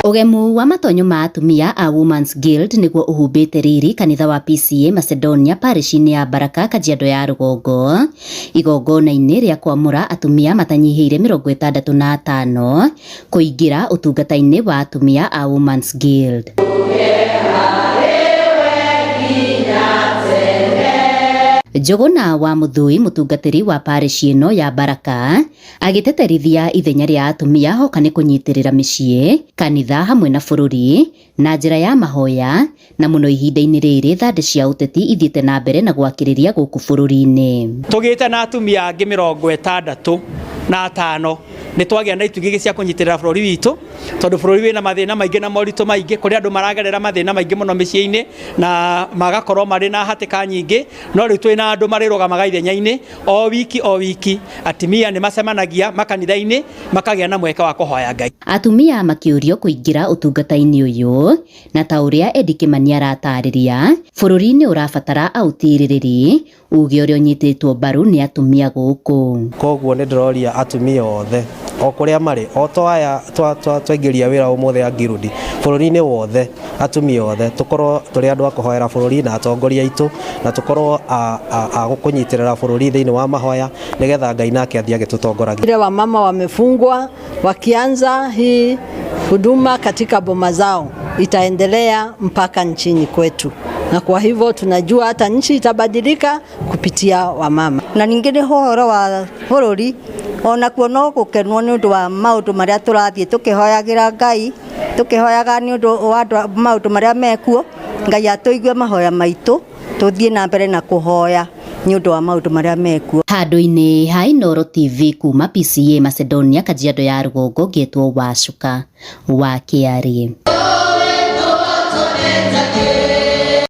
Ugemu wa matonyo ma atumia a Women's Guild niguo uhumbite riri kanitha wa PCA Macedonia parish-ini ya Baraka Kajiado ya Rugongo igongona-ini ria kwamura atumia matanyihiire 65 kuingira utungata-ini wa atumia a Women's Guild. Njuguna wa Muthui mutungatiri wa parish ino ya Baraka agiteterithia ithenya ria atumia hoka ni kunyitirira micii, kanitha hamwe na bururi na njira ya mahoya na muno ihinda-ini riri thande cia uteti ithiite na mbere na gwakiriria guku bururi-ini. Tugite na atumia angi 65 ni twagia na itugigi cia kunyitirira bururi witu tondu bururi wina mathina maingi na morito maingi kuri andu maragerera mathina maingi muno micii-ini na magakorwo mari na hatika nyingi, no riu twina andu marirugamaga ithenya-ini o wiki atumia ni macemanagia makanitha-ini makagia na mweka wa kuhoya Ngai. Atumia makiurio kuingira utungata-ini uyu na ta uria Eddie Kimani aratariria bururi-ini urabatara autiririri uge uria unyititwo mbaru ni atumia guku. Koguo ni ndiroria atumia othe o kuria mari o twaya twaingiria wira umuthe ya Guild bururi-ini wothe atumia othe tukorwo turi andu akuhoera bururi na atongoria itu na tukorwo a gukunyitirira bururi thiini wa mahoya nigetha Ngai nake athie agitutongoragia. Ile wamama wamefungwa wakianza hii huduma katika boma zao itaendelea mpaka nchini kwetu, na kwa hivyo tunajua hata nchi itabadilika kupitia wamama. Na ningine horo wa bururi ona kuono gukenwo ni undu wa maundu maria turathie tukihoyagira Ngai, tukihoyaga ni undu wa maundu maria mekuo. Ngai atuigue mahoya maitu tuthie na mbere na kuhoya ni undu wa maundu maria mekuo. Handu-ini ha Inooro TV kuma PCA Macedonia Kajiado ya Rugongo, ngetwo Wacuka wa Kiari.